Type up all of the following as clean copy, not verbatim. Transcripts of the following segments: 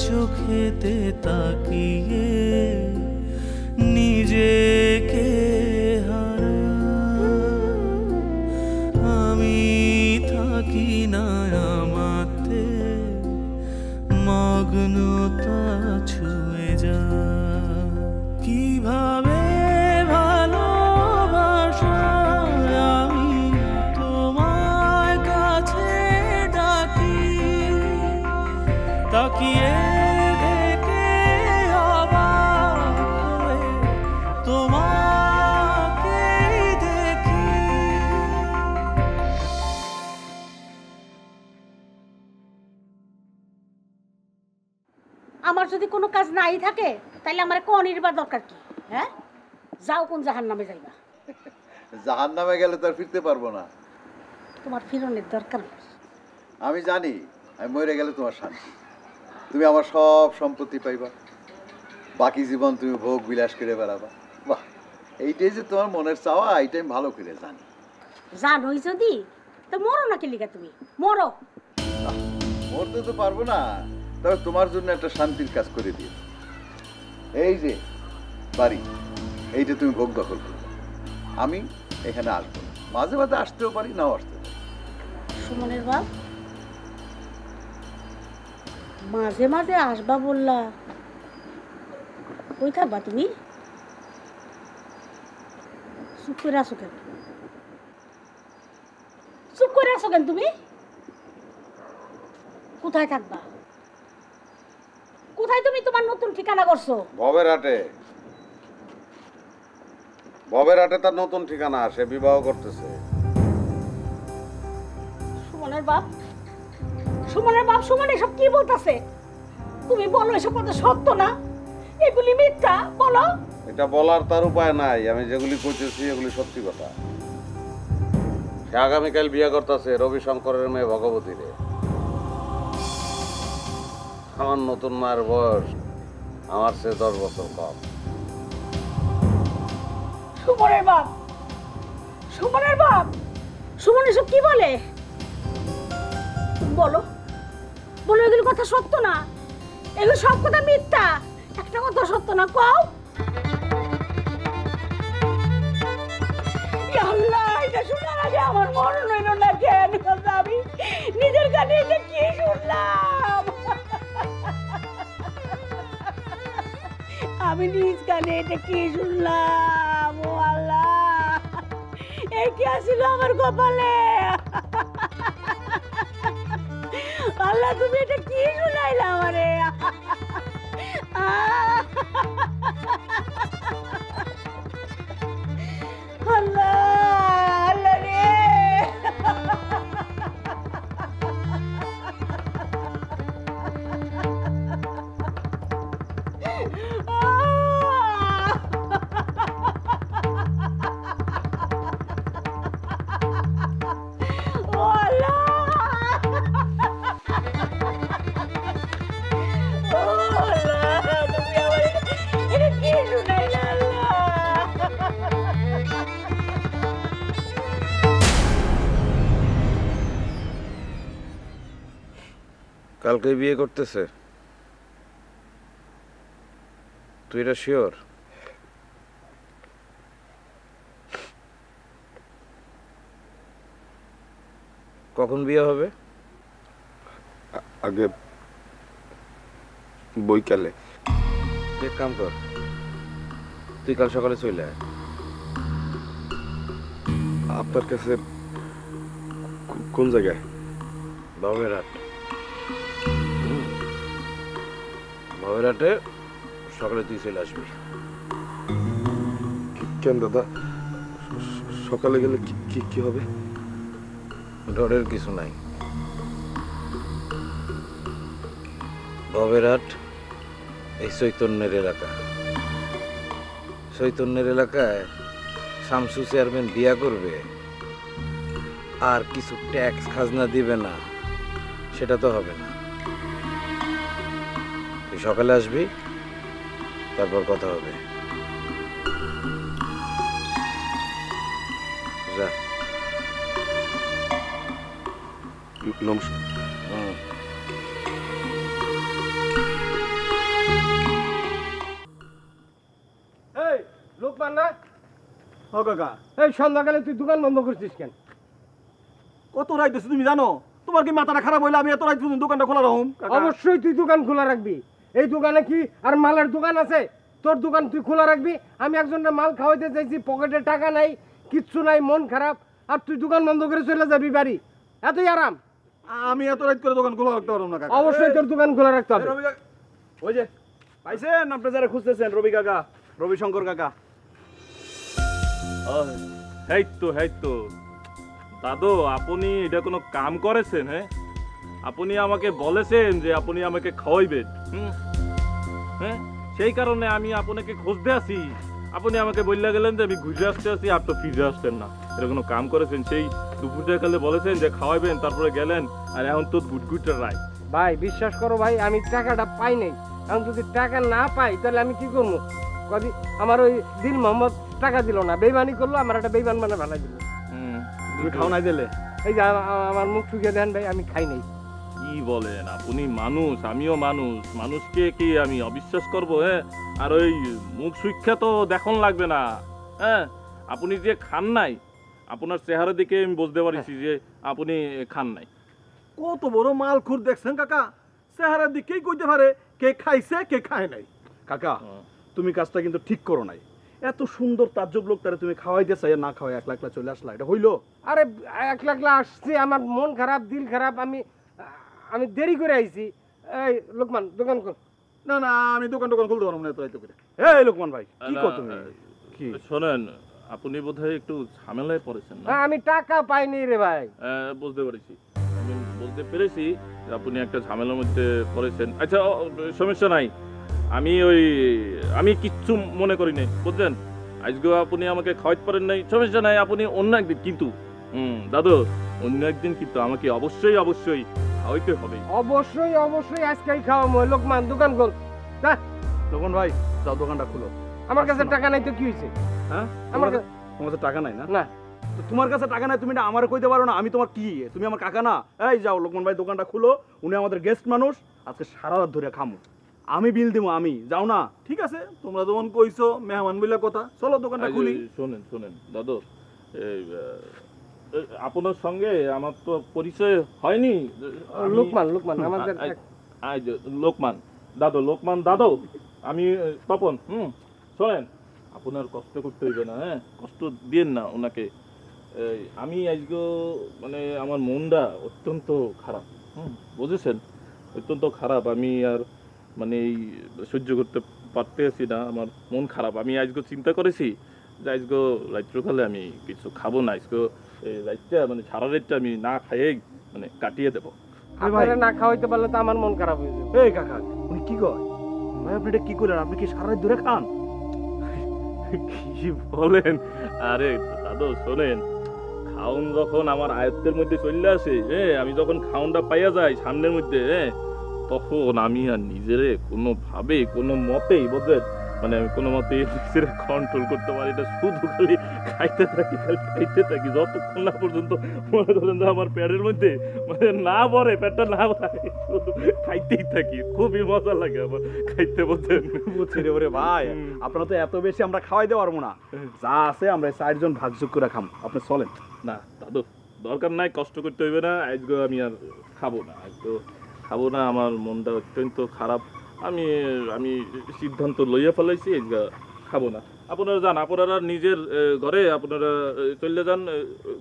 চোখেতে তাকিয়ে নিজেকে আমি থাকি না আমাতে মগ্নতা ছুঁয়ে যা কিভাবে ভালোবাসা আমি তোমার কাছে ডাকি তাকিয়ে আমার যদি কোনো কাজ নাই থাকে তাহলে আমার কোন নির্বার দরকার কি? হ্যাঁ, যাও কোন জাহান্নামে যাইবা। জাহান্নামে গেলে তো আর ফিরতে পারবো না। তোমার ফিরনের দরকার নেই। আমি জানি আমি মরে গেলে তোমার শান্তি, তুমি আমার সব সম্পত্তি পাইবা, বাকি জীবন তুমি ভোগ বিলাস করে বেড়াবা। বাহ, এইটাই যে তোমার মনের চাওয়া, এইটাই আমি ভালো করে জানি। জানোই যদি তো মরো না কি লিগা? তুমি মরো। মরতে তো পারবো না, তবে তোমার জন্য একটা শান্তির কাজ করে দিই। এই যে বাড়ি, এইটা তুমি ভোগ দখল করো, আমি এখানে আসবো, মাঝে মাঝে আসতেও পারি, নাও আসতে পারি। সুমনের বাপ, মাঝে মাঝে আসবা বললা, কই থাকবা তুমি? চুপ করে আসো কেন? চুপ করে আসো কেন তুমি? কোথায় থাকবা? কোথায় তুমি তোমার নতুন ঠিকানা করছো? ভবেরহাটে। ভবেরহাটে তার নতুন ঠিকানা, সে বিবাহ করতেছে। সুমনের বাপ, সুমনের বাপ, সুমন এসব কি বলতেছে? তুমি বলো এসব কথা সত্য না, এগুলি মিথ্যা, বলো। এটা বলার তার উপায় নাই, আমি যেগুলি কইতেছি এগুলি সত্যি কথা। সে আগামীকাল বিয়ে করতেছে রবি শঙ্করের মেয়ে ভগবতী রে। আমার নতুন মায়ের বয়স আমার চেয়ে 10 বছর কম। সুমনের বাপ, সুমনের বাপ, সুমন এসব কি বলে? বলো, বলো এগুলো কথা সত্য না, এগুলো সব কথা মিথ্যা, একটা কথা সত্য না, কও। আল্লাহ, এটা শোনার আগে আমার মরণ হইল না কেন? আমি নিজের কানে এটা কি শুনলাম? আমি নিজ কানে এটা কি শুনলাম? ও আল্লাহ, এ কি আসিল আমার কপালে? আল্লাহ, তুমি এটা কি শুনাইলা আমারে? আল্লাহ, আল্লাহ রে। কালকে বিয়ে করতেছে, তুই এটা শিওর? কখন বিয়ে হবে? আগে বৈকালে। এক কাম কর, তুই কাল সকালে চলে আয়। আপনার কাছে কোন জায়গায়? ভবেরহাট। ভবেরহাটে সকালে তুই চলে আসবি। কেন দাদা, সকালে গেলে কি কি হবে? ডরের কিছু নাই। ভবেরহাট এই চৈতন্যের এলাকা। চৈতন্যের এলাকায় শামসু চেয়ারম্যান বিয়া করবে আর কিছু ট্যাক্স খাজনা দিবে না, সেটা তো হবে না। তুই সকালে আসবি, তারপর কথা হবে। যা। নমস্কার। ও কাকা, এই সন্ধ্যাকালে তুই দোকান বন্ধ করছিস কেন? কত রাত হয়েছে তুমি জানো? তোমার কি মাথাটা খারাপ হইলে আমি এত রাত পর্যন্ত দোকানটা খোলা রাখুম? অবশ্যই তুই দোকান খোলা রাখবি। এই দোকানে কি আর মালের দোকান আছে? তোর দোকান তুই খোলা রাখবি। আমি একজনের মাল খাওয়াইতে চাইছি, পকেটে টাকা নাই, কিচ্ছু নাই, মন খারাপ, আর তুই দোকান বন্ধ করে চলে যাবি বাড়ি। এতই আরাম? আমি এত রাত করে দোকান খোলা রাখতে পারবো না কাকা। অবশ্যই তোর দোকান খোলা রাখতে হবে। রবি কাকা, ওই যে পাইছেন আপনি যারা খুঁজতেছেন, রবি কাকা, রবিশঙ্কর কাকা। এই তো দাদু, আপনি এটা কোনো কাম করেছেন? হ্যাঁ, আপনি আমাকে বলেছেন যে আপনি আমাকে খাওয়াইবেন। হ্যাঁ, সেই কারণে আমি আপনাকে খুঁজতে আসি। আপনি আমাকে বললে গেলেন যে আমি ঘুরে আসতে আসি, আর তো ফিরে আসতেন না। এটা কোনো কাম করেছেন? সেই দুপুরটা কালে বলেছেন যে খাওয়াইবেন, তারপরে গেলেন, আর এখন তো গুটগুটে রায়। ভাই বিশ্বাস করো ভাই, আমি টাকাটা পাই নাই। আমি যদি টাকা না পাই তাহলে আমি কি করবো? কদি আমার ওই দিল মোহাম্মদ টাকা দিল না, বেইমানি করলো, আমার একটা বেইমান মানে ভালাই দিল। তুমি খাও নাই দিলে? এই যে আমার মুখ শুকিয়ে দেন ভাই, আমি খাই নাই। কি বলেন? আপনি মানুষ, আমিও মানুষ, মানুষকে কি আমি অবিশ্বাস করব? হ্যাঁ, আর ওই মুখ সুইক্ষা তো দেখন লাগবে না। হ্যাঁ, আপনি যে খান নাই, আপনার চেহারা দিকে আমি বুঝতে পারছি যে আপনি খান নাই। কত বড় মাল খুর দেখছেন কাকা? চেহারার দিকেই কইতে পারে কে খাইছে কে খায় নাই। কাকা, তুমি কাজটা কিন্তু ঠিক করো নাই। এত সুন্দর তাজ্জব লোকটারে তুমি খাওয়াইতে চাই, না খাওয়াই একলা একলা চলে আসলা, এটা হইলো? আরে একলা একলা আসছি, আমার মন খারাপ, দিল খারাপ, আমি দেরি করে আইছি। এই লোকমান দোকান কর। না না, আমি দোকান খুলতে পারবো না এত রাইতে করে। এই লোকমান ভাই, কি কর তুমি? কি শোনেন, আপনি বোধহয় একটু ঝামেলায় পড়েছেন না? আমি টাকা পাইনি রে ভাই। বুঝতে পেরেছি, আমি বলতে পেরেছি যে আপনি একটা ঝামেলার মধ্যে পড়েছেন। আচ্ছা, সমস্যা নাই, আমি কিচ্ছু মনে করি নাই, বুঝলেন? আজকে আপনি আমাকে খাওয়াইতে পারেন নাই, সমস্যা নাই, আপনি অন্য একদিন, কিন্তু দাদু, অন্য একদিন কিন্তু আমাকে অবশ্যই খাওয়াইতে হবে। অবশ্যই আজকেই খাওয়াবো। লোকমান দোকান খোল। লোকমান ভাই, যাও দোকানটা খুলো। আমার কাছে টাকা নাই তো কি হয়েছে? হ্যাঁ, আমার তোমার কাছে টাকা নাই না? না। তোমার কাছে টাকা নাই, তুমি এটা আমারে কইতে পারো না? আমি তোমার কি? তুমি আমার কাকা না? এই যাও লোকমান ভাই, দোকানটা খুলো। উনি আমাদের গেস্ট মানুষ, আজকে সারা রাত ধরে খামু, আমি বিল দিব। আমি যাও না? ঠিক আছে, তোমরা যখন কইছো মেহমান বলে কথা, চলো দোকানটা খুলি। শোনেন দাদু, আপনার সঙ্গে আমার তো পরিচয় হয়নি। লোকমান আমাদের লোকমান দাদু, আমি তপন। শোনেন, আপনার কষ্ট করতে হইবে না। হ্যাঁ, কষ্ট দিয়েন না ওনাকে। আমি আজকে মানে আমার মনটা অত্যন্ত খারাপ, বুঝেছেন? অত্যন্ত খারাপ। আমি আর মানে এই সহ্য করতে পারতেছি না, আমার মন খারাপ। আমি আজকে চিন্তা করেছি যে আজকে রাত্রকালে আমি কিছু খাবো না। আজকে রাতটা মানে সারা রাতটা আমি না খাইয়ে মানে কাটিয়ে দেবো। না খাওয়াইতে পারলে তো আমার মন খারাপ হয়ে যাবে। এই কাকা, উনি কি কয় ভাই? আপনি এটা কি করলেন? আপনি কি সারা রাত ধরে খান? কি বলেন? আরে দাদু শোনেন, খাউন যখন আমার আয়ত্তের মধ্যে চলে আসে, আমি যখন খাউনটা পাইয়া যাই সামনের মধ্যে, তখন আমি আর নিজেরে কোনোভাবে কোনো মতেই বুঝলেন মানে আমি কোনো মতেই নিজেরে কন্ট্রোল করতে পারি না। শুধু খালি খাইতে থাকি যতক্ষণ না পর্যন্ত মনে করেন যে আমার পেটের মধ্যে মানে না ভরে, পেটটা না ভরে, শুধু খাইতেই থাকি। খুবই মজা লাগে আমার খাইতে, বলতেন। বুঝছি রে ওরে ভাই, আপনারা তো এত বেশি আমরা খাওয়াই দিতে পারবো না। যা আছে আমরা 4 জন ভাগযোগ করে খাম, আপনি চলেন। না দাদু, দরকার নাই, কষ্ট করতে হইবে না। আজকে আমি আর খাবো না, আমার মনটা অত্যন্ত খারাপ। আমি সিদ্ধান্ত লইয়া ফেলাইছি, আজকে খাবো না। আপনারা যান, আপনারা নিজের ঘরে আপনারা চলে যান,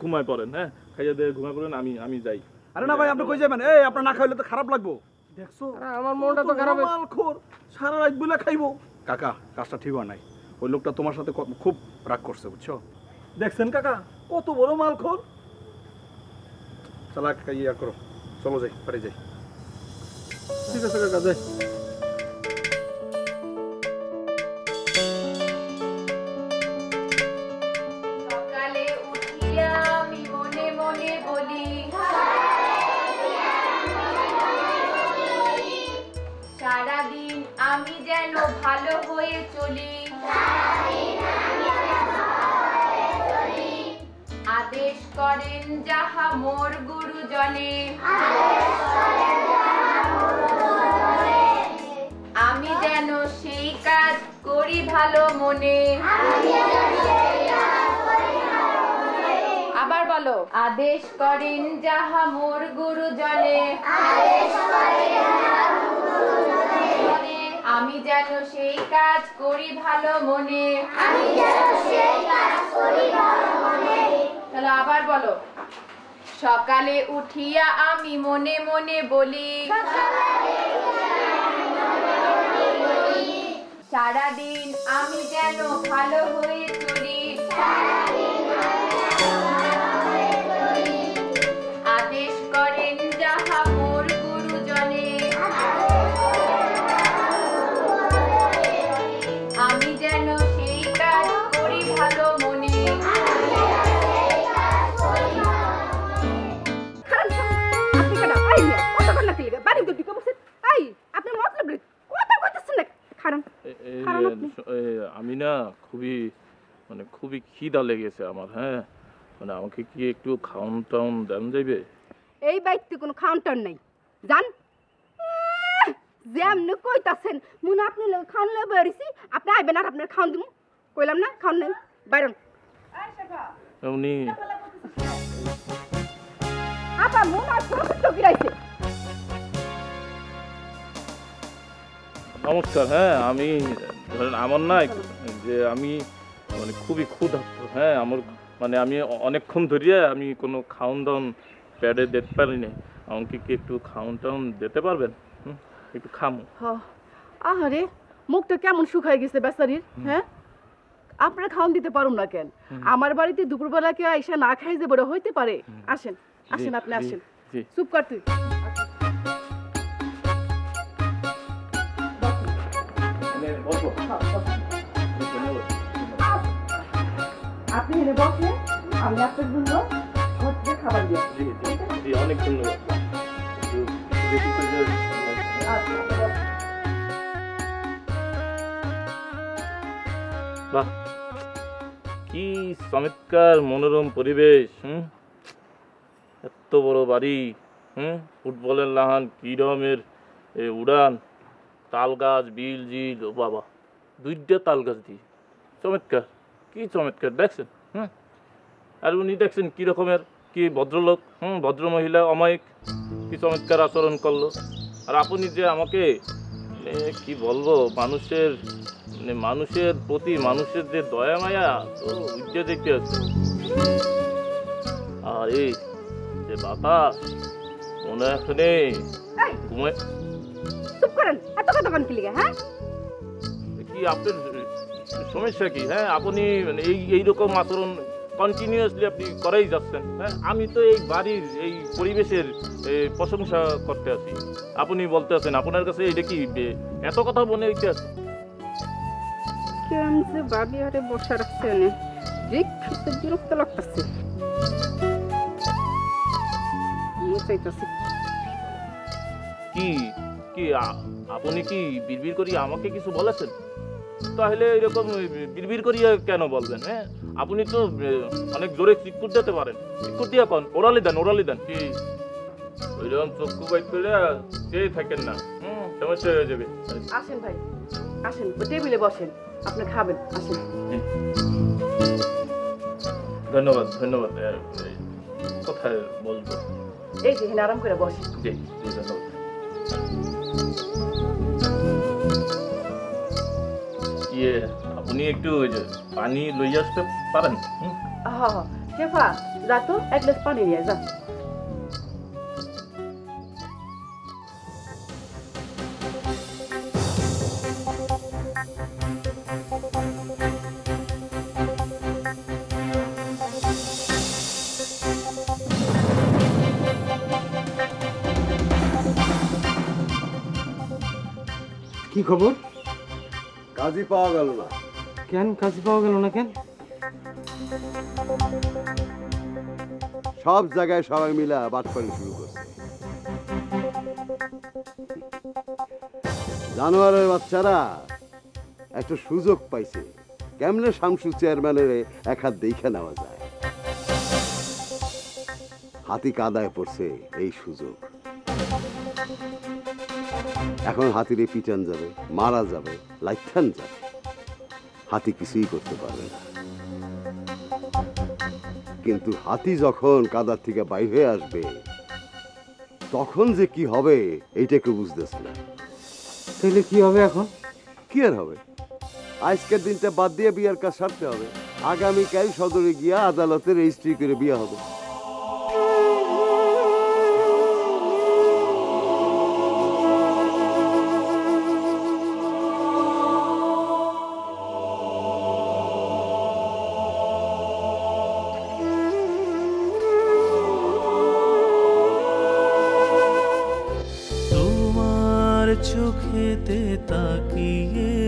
ঘুমায় পড়েন। হ্যাঁ, খাইয়া দিয়ে ঘুমায় পড়েন, আমি যাই। আরে না ভাই, আপনি কই যাবেন? এই আপনার না খাইলে তো খারাপ লাগবো। দেখছো আমার মনটা তো খারাপ। মালখোর সারা রাত বলে খাইবো। কাকা, কাজটা ঠিক হয় নাই। ওই লোকটা তোমার সাথে খুব রাগ করছে, বুঝছো? দেখছেন কাকা, কত বড় মালখোর। চলা ইয়া করো, চলো যাই, বাড়ি যাই। ঠিক আছে কাকা, যাই। সকালে উঠিয়া আমি মনে মনে বলি, সারাদিন আমি যেন ভালো হয়ে চলি। আদেশ করেন যাহা মোর গুরুজনে, আমি যেন সেই কাজ করি ভালো মনে। আবার বলো, আদেশ করেন যাহা মোর গুরুজনে, আমি যেন সেই কাজ করি ভালো মনে। তাহলে আবার বলো, সকালে উঠিয়া আমি মনে মনে বলি, সারাদিন আমি যেন ভালো হয়ে চলি। আদেশ করেন যাহা মোর গুরুজনে, আমি যেন সেই কাজ করি ভালো মনে। আমি না খুবই খুবই খিদা লেগেছে আমার। হ্যাঁ, আমাকে কি একটু খাওন টাউন দেন যাইবে? এই বাইতে কোনো খাওন টাউন নাই, জান যেমনি কইতাছেন মনে আপনি খাওন লয়ে বেরিয়েছি, আপনি আইবেন আর আপনার খাওন দিব, কইলাম না খাওন নেন বাইরন। উনি আপা মন আর প্রকৃত গিরাইছে। নমস্কার। হ্যাঁ, আমি ধরেন আমার না যে আমি খুবই ক্ষুধার্ত। হ্যাঁ, আমার আমি অনেকক্ষণ ধরিয়া আমি কোনো খাওন দাওন প্যাডে দিতে পারি না। আমাকে কি একটু খাওন টাউন দিতে পারবেন? একটু খামো। আহারে মুখটা কেমন শুকাই গেছে বেচারির। হ্যাঁ, আপনারা খাওন দিতে পারুম না কেন? আমার বাড়িতে দুপুরবেলা কেউ আইসা না খাই যে বড় হইতে পারে? আসেন আসেন, আপনি আসেন। চুপ কর তুই। আপনি এনে বসে, আমি আপনার জন্য ঘর খাবার দিয়ে। অনেক ধন্যবাদ। বাহ, কি চমৎকার মনোরম পরিবেশ। এত বড় বাড়ি, ফুটবলের লাহান, কি রকমের উড়ান, তাল গাছ, বিল জিল, ও বাবা, 2টা তাল গাছ দিয়ে চমৎকার, কি চমৎকার দেখছেন। আর উনি দেখছেন কি রকমের, কি ভদ্রলোক, ভদ্র মহিলা, অমায়িক, কি চমৎকার আচরণ করলো। আর আপনি যে আমাকে কি বলবো, মানুষের প্রতি মানুষের যে দয়া মায়া, তো উজ্জ্বল দেখতে আছে। আর এই যে বাতাস, মনে এখানে ঘুমায়। চুপ করেন, এত কথা কোন কি লিগে? হ্যাঁ, কি আপনার সমস্যা কি? হ্যাঁ, আপনি এইরকম আচরণ কন্টিনিউয়াসলি আপনি করেই যাচ্ছেন। হ্যাঁ, আমি তো এই বাড়ির এই পরিবেশের প্রশংসা করতে আছি, আপনি বলতে আছেন আপনার কাছে এটা কি এত কথা মনে হইতে আছে? কেন যে বাড়ি আরে বসে রাখছে, দেখতে বিরক্ত লাগতেছে। কি কি আপনি কি বিড়বিড় করি আমাকে কিছু বলেছেন? তাহলে এরকম বিড়বিড় করিয়া কেন বলবেন? হ্যাঁ, আপনি তো অনেক জোরে চিৎকুট দিতে পারেন। চিৎকুট দিয়া কন, ওরালি দেন। কি ওইরকম চক্ষু বাইট করে চেয়ে থাকেন না, সমস্যা হয়ে যাবে। আসেন ভাই, আসেন, টেবিলে বসেন, আপনি খাবেন, আসেন। ধন্যবাদ। কোথায় বলবো? এই যে আরাম করে বসেন। জি, ধন্যবাদ। আপনি একটু পানি লই আসতে পারেন? হ্যাঁ, শেফা যা তো, এক গ্লাস পানি নিয়ে যা। কি খবর? কাজী পাওয়া গেল না। কেন কাজী পাওয়া গেল না কেন? সব জায়গায় সবাই মিলে বাটপাড়ি শুরু করছে। জানোয়ারের বাচ্চারা একটা সুযোগ পাইছে, কেমনে শামসু চেয়ারম্যানের এক হাত দেখে নেওয়া যায়। হাতি কাদায় পড়ছে এই সুযোগ। এখন হাতিরে পিটান যাবে, মারা যাবে, লাইথান যাবে, হাতি কিছুই করতে পারবে না। কিন্তু হাতি যখন কাদার থেকে বাইর হয়ে আসবে তখন যে কি হবে এইটা কেউ বুঝতেছে না। তাহলে কি হবে এখন? কি আর হবে, আজকের দিনটা বাদ দিয়ে বিয়ার কাজ সারতে হবে। আগামীকাল সদরে গিয়া আদালতে রেজিস্ট্রি করে বিয়া হবে। তোমার চোখেতে তাকিয়ে